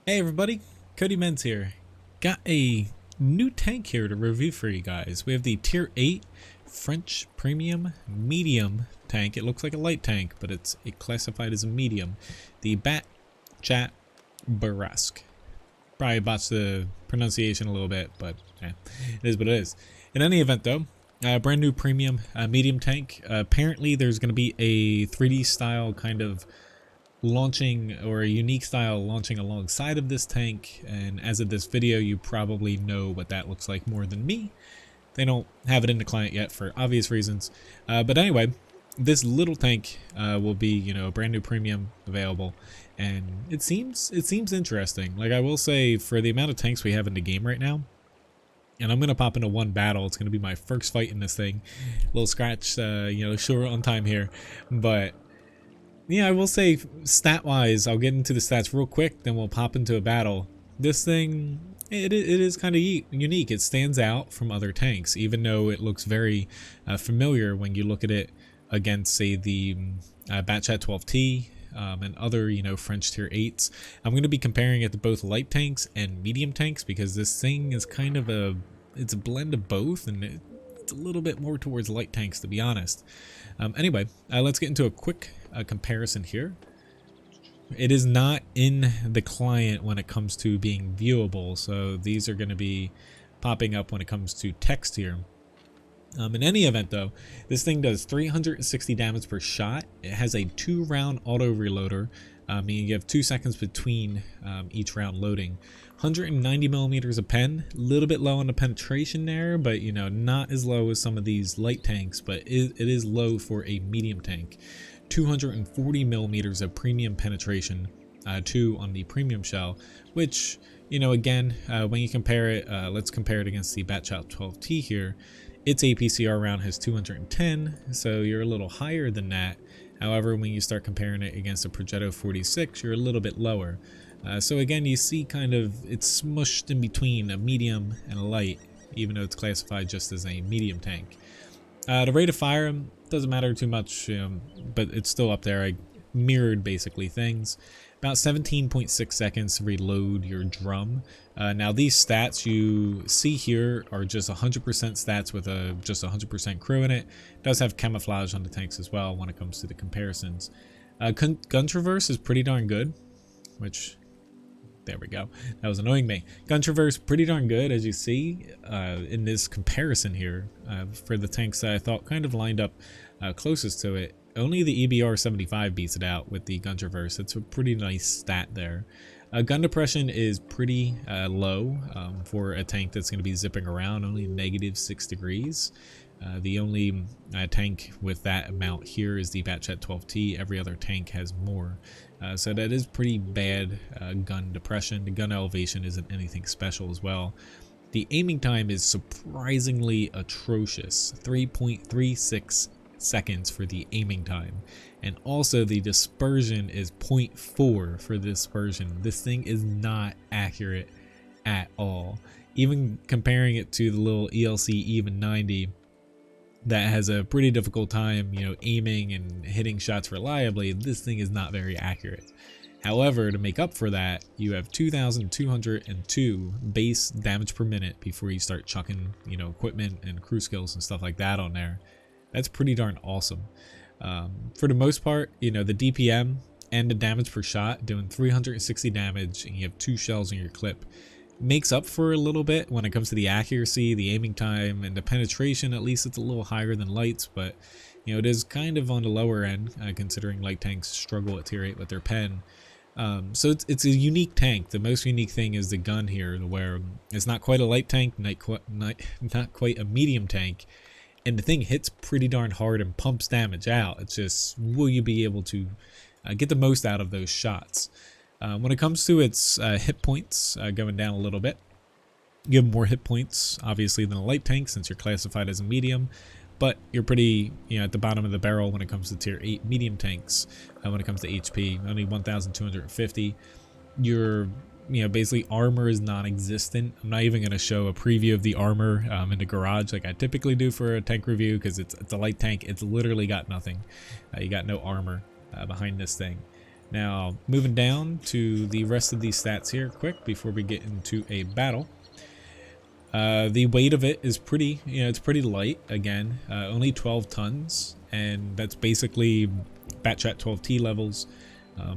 Hey everybody, Cody Menz here. Got a new tank here to review for you guys. We have the Tier 8 French Premium Medium tank. It looks like a light tank, but it's classified as a medium. The Bat Chatilion Bourrasque. Probably botched the pronunciation a little bit, but yeah, it is what it is. In any event though, brand new premium medium tank. Apparently there's going to be a 3D style kind of launching, or a unique style launching alongside of this tank, and as of this video you probably know what that looks like more than me. They don't have it in the client yet for obvious reasons, but anyway, this little tank will be, a brand new premium available, and it seems interesting. Like, I will say, for the amount of tanks we have in the game right now, and I'm gonna pop into one battle. It's gonna be my first fight in this thing. A little scratch, short on time here, but yeah, I will say, stat-wise, I'll get into the stats real quick, then we'll pop into a battle. This thing, it is kind of unique. It stands out from other tanks, even though it looks very familiar when you look at it against, say, the Bat Chat 12T and other, French Tier 8s. I'm going to be comparing it to both light tanks and medium tanks, because this thing is kind of it's a blend of both, and it's a little bit more towards light tanks, to be honest. Anyway, let's get into a quick comparison here. It is not in the client when it comes to being viewable, so these are going to be popping up when it comes to text here. In any event though, this thing does 360 damage per shot. It has a 2-round auto reloader, meaning you have 2 seconds between each round loading. 190 millimeters of pen, a little bit low on the penetration there, but not as low as some of these light tanks, but it is low for a medium tank. 240 millimeters of premium penetration, 2 on the premium shell, which, again, when you compare it, let's compare it against the Bat Chat 12T here. Its APCR round has 210, so you're a little higher than that. However, when you start comparing it against a Progetto 46, you're a little bit lower. So again, you see kind of it's smushed in between a medium and a light, even though it's classified just as a medium tank. The rate of fire doesn't matter too much, but it's still up there. I mirrored basically things. About 17.6 seconds to reload your drum. Now these stats you see here are just 100% stats with just 100% crew in it. It does have camouflage on the tanks as well when it comes to the comparisons. Gun traverse is pretty darn good, which, there we go, that was annoying me. Gun traverse pretty darn good, as you see in this comparison here for the tanks that I thought kind of lined up closest to it. Only the EBR 75 beats it out with the gun traverse. It's a pretty nice stat there. Gun depression is pretty low for a tank that's going to be zipping around, only -6 degrees. The only tank with that amount here is the Bat Chat 12T. Every other tank has more. So that is pretty bad gun depression. The gun elevation isn't anything special as well. The aiming time is surprisingly atrocious, 3.36 seconds for the aiming time, and also the dispersion is 0.4 for dispersion. This thing is not accurate at all. Even comparing it to the little ELC Even 90 that has a pretty difficult time, aiming and hitting shots reliably, this thing is not very accurate. However, to make up for that, you have 2,202 base damage per minute before you start chucking, equipment and crew skills and stuff like that on there. That's pretty darn awesome. For the most part, the DPM and the damage per shot, doing 360 damage, and you have 2 shells in your clip, makes up for a little bit when it comes to the accuracy, the aiming time, and the penetration. At least it's a little higher than lights, but it is kind of on the lower end, considering light tanks struggle at tier 8 with their pen. So it's a unique tank. The most unique thing is the gun here, where it's not quite a light tank, not quite a medium tank, and the thing hits pretty darn hard and pumps damage out. It's just, will you be able to get the most out of those shots? When it comes to its hit points, going down a little bit, you have more hit points, obviously, than a light tank since you're classified as a medium, but you're pretty, at the bottom of the barrel when it comes to tier 8 medium tanks. When it comes to HP, only 1,250. Your basically armor is non-existent. I'm not even going to show a preview of the armor in the garage like I typically do for a tank review, because it's a light tank. It's literally got nothing. You got no armor behind this thing. Now, moving down to the rest of these stats here quick before we get into a battle. The weight of it is pretty, it's pretty light. Again, only 12 tons, and that's basically Bat Chat 12T levels.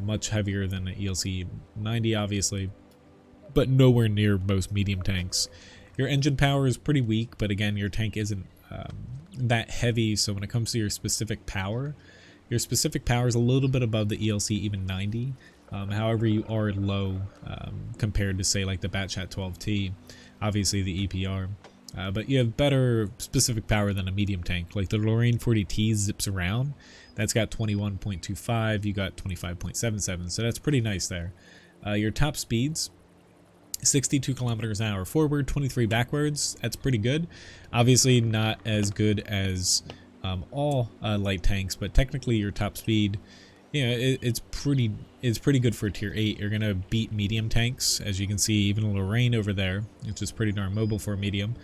Much heavier than the ELC 90, obviously, but nowhere near most medium tanks. Your engine power is pretty weak, but again, your tank isn't that heavy, so when it comes to your specific power is a little bit above the ELC even 90. However, you are low compared to, say, like the Bat Chat 12T, obviously the EPR. But you have better specific power than a medium tank. Like the Lorraine 40T zips around. That's got 21.25, you got 25.77, so that's pretty nice there. Your top speeds, 62 kilometers an hour forward, 23 backwards. That's pretty good. Obviously not as good as all light tanks, but technically your top speed, it's pretty good for a tier 8. You're gonna beat medium tanks, as you can see. Even Lorraine over there, which is pretty darn mobile for a medium.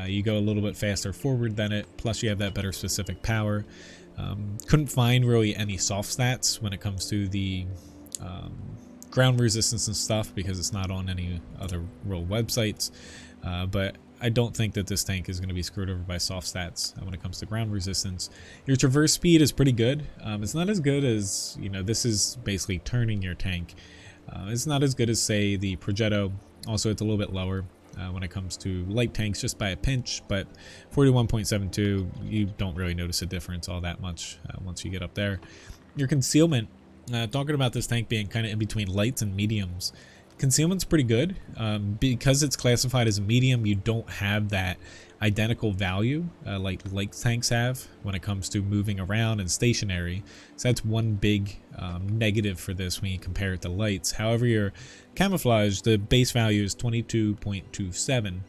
You go a little bit faster forward than it, plus you have that better specific power. Couldn't find really any soft stats when it comes to the ground resistance and stuff, because it's not on any other real websites, but I don't think that this tank is going to be screwed over by soft stats when it comes to ground resistance. Your traverse speed is pretty good. It's not as good as, this is basically turning your tank. It's not as good as, say, the Progetto. Also, it's a little bit lower when it comes to light tanks, just by a pinch, but 41.72, you don't really notice a difference all that much once you get up there. Your concealment, talking about this tank being kind of in between lights and mediums, concealment's pretty good. Because it's classified as a medium, you don't have that identical value like light tanks have when it comes to moving around and stationary. So that's one big negative for this when you compare it to lights. However, your camouflage, the base value is 22.27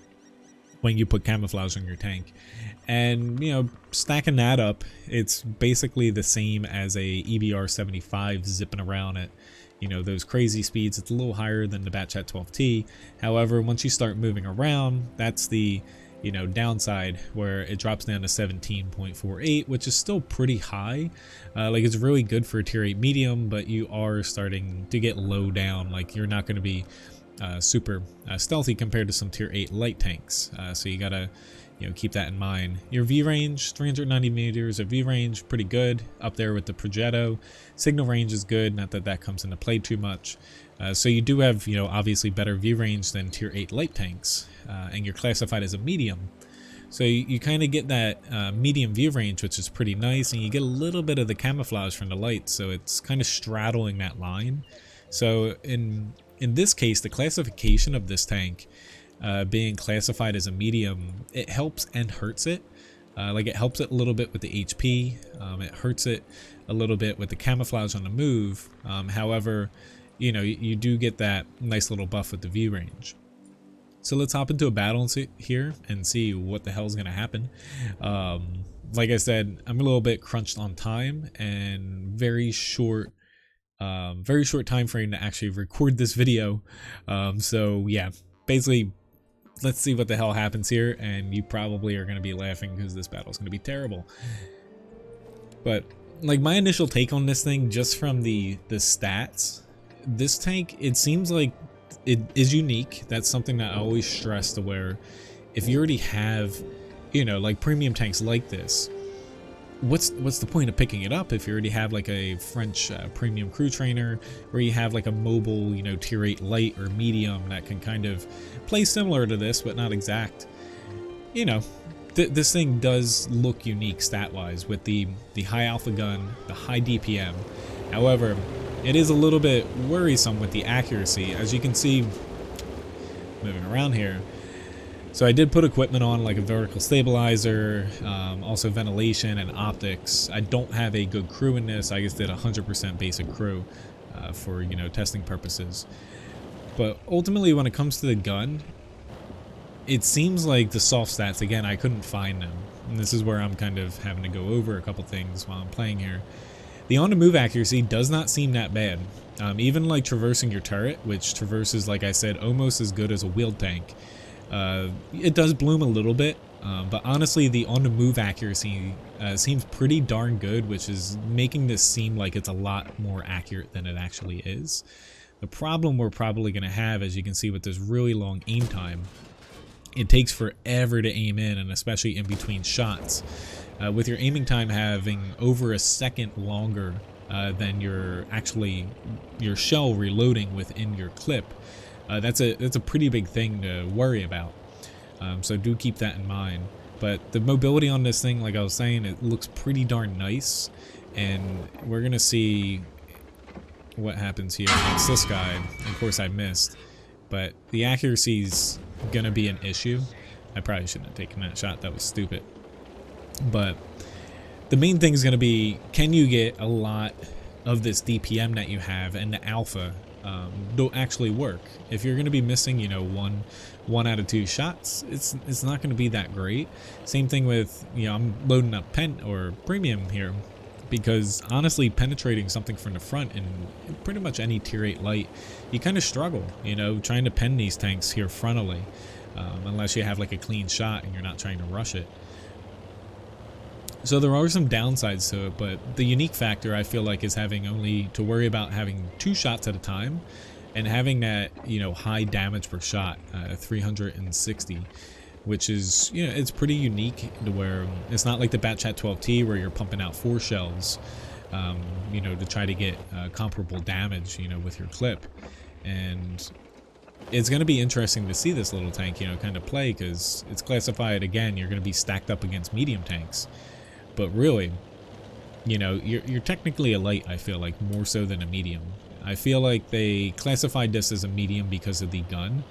when you put camouflage on your tank. And, stacking that up, it's basically the same as a EBR 75 zipping around at, those crazy speeds. It's a little higher than the Bat Chat 12T. However, once you start moving around, that's the, downside, where it drops down to 17.48, which is still pretty high. Like, it's really good for a tier 8 medium, but you are starting to get low down. Like, you're not going to be super stealthy compared to some tier 8 light tanks. So you gotta keep that in mind. Your V range, 390 meters of V range, pretty good, up there with the Progetto. Signal range is good, not that that comes into play too much. So you do have obviously better V range than tier 8 light tanks, and you're classified as a medium. So you kind of get that medium view range, which is pretty nice, and you get a little bit of the camouflage from the lights, so it's kind of straddling that line. So in this case, the classification of this tank being classified as a medium, it helps and hurts it. Like, it helps it a little bit with the HP, it hurts it a little bit with the camouflage on the move. However, you do get that nice little buff with the view range. So let's hop into a battle here and see what the hell is going to happen. Like I said, I'm a little bit crunched on time and very short time frame to actually record this video. So yeah, basically, let's see what the hell happens here, and you probably are going to be laughing because this battle is going to be terrible. But like, my initial take on this thing, just from the stats, this tank, it seems like it is unique. That's something that I always stress, to where if you already have like premium tanks like this, what's the point of picking it up if you already have like a French premium crew trainer, or you have like a mobile tier 8 light or medium that can kind of play similar to this but not exact. This thing does look unique stat wise with the high alpha gun, the high DPM. However, it is a little bit worrisome with the accuracy, as you can see moving around here. So I did put equipment on, like a vertical stabilizer, also ventilation and optics. I don't have a good crew in this. I just did 100% basic crew for testing purposes. But ultimately, when it comes to the gun, it seems like the soft stats, again, I couldn't find them. And this is where I'm kind of having to go over a couple things while I'm playing here. The on-the-move accuracy does not seem that bad. Even like traversing your turret, which traverses, like I said, almost as good as a wheeled tank. It does bloom a little bit, But honestly, the on-the-move accuracy seems pretty darn good, which is making this seem like it's a lot more accurate than it actually is. The problem we're probably going to have, as you can see with this really long aim time, it takes forever to aim in, and especially in between shots. With your aiming time having over a second longer than your shell reloading within your clip, that's a pretty big thing to worry about. So do keep that in mind. But the mobility on this thing, like I was saying, it looks pretty darn nice, and we're gonna see what happens here against this guy. Of course I missed, but the accuracy's gonna be an issue. I probably shouldn't have taken that shot, that was stupid. But the main thing is gonna be, can you get a lot of this DPM that you have and the alpha don't actually work? If you're going to be missing, you know, one out of 2 shots, it's not going to be that great. Same thing with, you know, I'm loading up pen or premium here, because honestly, penetrating something from the front in pretty much any tier 8 light, you kind of struggle, you know, trying to pen these tanks here frontally, unless you have like a clean shot and you're not trying to rush it. So there are some downsides to it, but the unique factor I feel like is having only to worry about having 2 shots at a time, and having that, you know, high damage per shot, 360, which is, you know, it's pretty unique to where it's not like the Bat Chat 12T where you're pumping out 4 shells, you know, to try to get comparable damage, you know, with your clip. And it's going to be interesting to see this little tank, you know, kind of play, because it's classified, again, you're going to be stacked up against medium tanks. But really, you know, you're technically a light, I feel like, more so than a medium. I feel like they classified this as a medium because of the gun,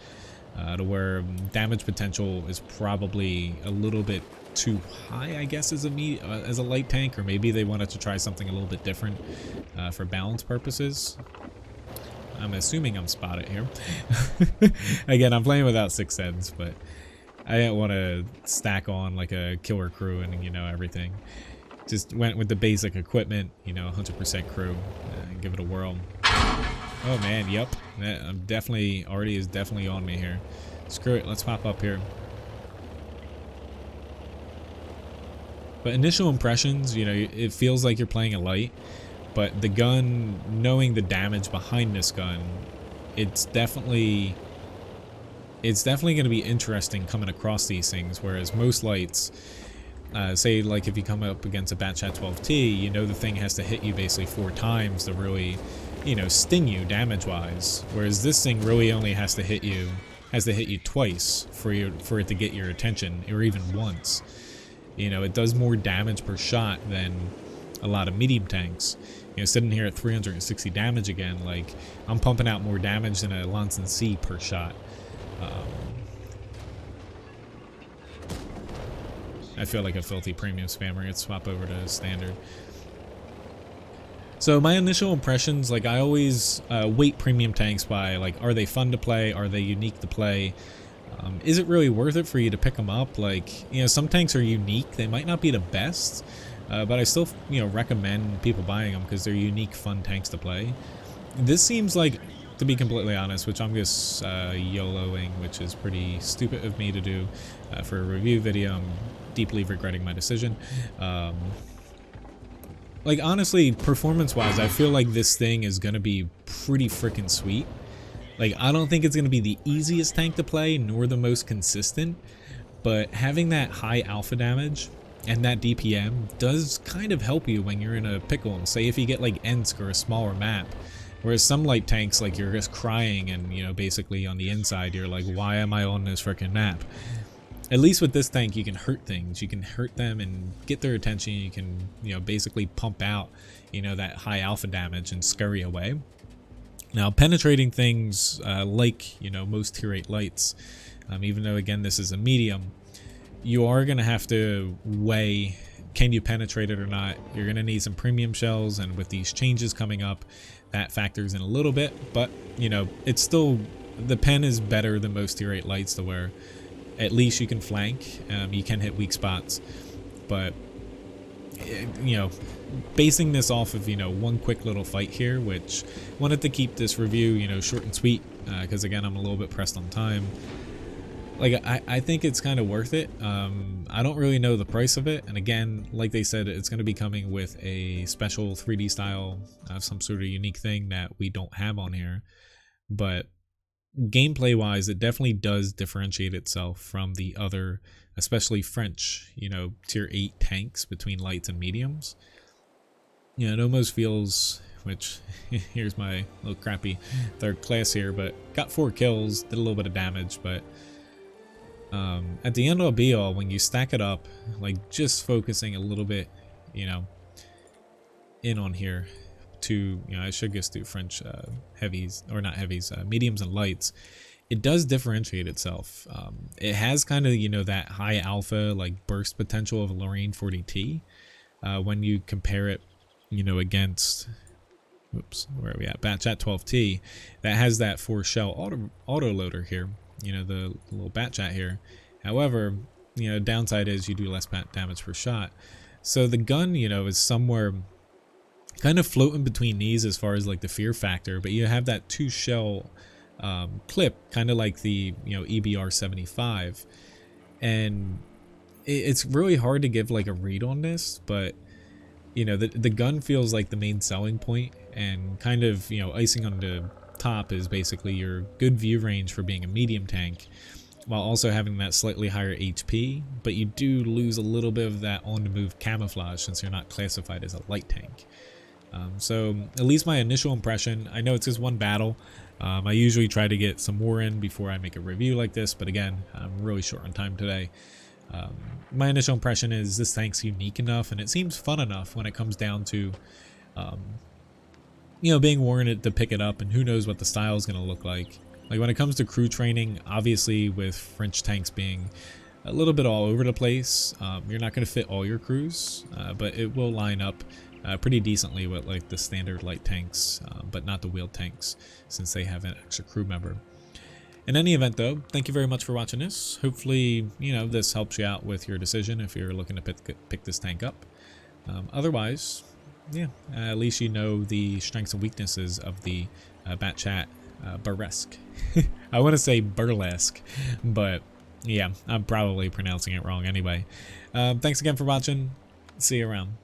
to where damage potential is probably a little bit too high, I guess, as a light tank, or maybe they wanted to try something a little bit different for balance purposes. I'm assuming I'm spotted here. Again, I'm playing without 6 Sense, but I didn't want to stack on like a killer crew and, you know, everything. Just went with the basic equipment, you know, 100% crew, and give it a whirl. Oh man, yep. I'm definitely, already is definitely on me here. Screw it, let's pop up here. But initial impressions, you know, it feels like you're playing a light, but the gun, knowing the damage behind this gun, it's definitely going to be interesting coming across these things, whereas most lights, say like if you come up against a Bat Chat 12T, you know the thing has to hit you basically 4 times to really, you know, sting you damage-wise, whereas this thing really only has to hit you twice for it to get your attention, or even once. You know, it does more damage per shot than a lot of medium tanks. You know, sitting here at 360 damage again, like, I'm pumping out more damage than a Lansen C per shot. I feel like a filthy premium spammer. Let's swap over to standard. So my initial impressions, like, I always weight premium tanks by, like, are they fun to play? Are they unique to play? Is it really worth it for you to pick them up? Like, you know, some tanks are unique. They might not be the best, but I still, you know, recommend people buying them because they're unique, fun tanks to play. This seems like, to be completely honest, which I'm just YOLOing, which is pretty stupid of me to do for a review video. I'm deeply regretting my decision. Like, honestly, performance-wise, I feel like this thing is going to be pretty freaking sweet. Like, I don't think it's going to be the easiest tank to play, nor the most consistent, but having that high alpha damage and that DPM does kind of help you when you're in a pickle. And say if you get like Ensk or a smaller map, whereas some light tanks, like, you're just crying and, you know, basically on the inside you're like, why am I on this freaking map? At least with this tank, you can hurt things. You can hurt them and get their attention. You can, you know, basically pump out, you know, that high alpha damage and scurry away. Now, penetrating things like, you know, most tier 8 lights, even though, again, this is a medium, you are going to have to weigh, can you penetrate it or not? You're going to need some premium shells, and with these changes coming up, that factors in a little bit. But, you know, it's still, the pen is better than most tier 8 lights, to where at least you can flank, you can hit weak spots. But, you know, basing this off of, you know, one quick little fight here, which wanted to keep this review, you know, short and sweet, because again, I'm a little bit pressed on time. like I think it's kind of worth it. I don't really know the price of it, and again, like they said, it's going to be coming with a special 3D style, some sort of unique thing that we don't have on here. But gameplay wise, it definitely does differentiate itself from the other, especially French, you know, tier 8 tanks between lights and mediums. You know, it almost feels, which here's my little crappy third class here, but got 4 kills, did a little bit of damage, but at the end all be all, when you stack it up, like just focusing a little bit, you know, in on here to, you know, I should just do French heavies, or not heavies, mediums and lights, it does differentiate itself. It has kind of, you know, that high alpha like burst potential of a Lorraine 40T when you compare it, you know, against, oops, where are we at, Bat Chat 12T, that has that 4 shell auto loader here, you know, the little Bat Chat here. However, you know, downside is you do less damage per shot. So the gun, you know, is somewhere kind of floating between these as far as like the fear factor, but you have that 2 shell clip, kind of like the, you know, EBR 75, and it's really hard to give like a read on this, but you know, the gun feels like the main selling point, and kind of, you know, icing on the top is basically your good view range for being a medium tank, while also having that slightly higher HP, but you do lose a little bit of that on the move camouflage since you're not classified as a light tank. So at least my initial impression, I know it's just one battle. I usually try to get some more in before I make a review like this, but again, I'm really short on time today. My initial impression is this tank's unique enough, and it seems fun enough when it comes down to, you know, being warranted to pick it up, and who knows what the style is going to look like. Like when it comes to crew training, obviously with French tanks being a little bit all over the place, you're not going to fit all your crews, but it will line up pretty decently with like the standard light tanks, but not the wheeled tanks since they have an extra crew member. In any event though, thank you very much for watching this. Hopefully, you know, this helps you out with your decision if you're looking to pick this tank up. Otherwise, yeah, at least you know the strengths and weaknesses of the Bat Chat Bourrasque. I want to say burlesque, but yeah, I'm probably pronouncing it wrong anyway. Thanks again for watching. See you around.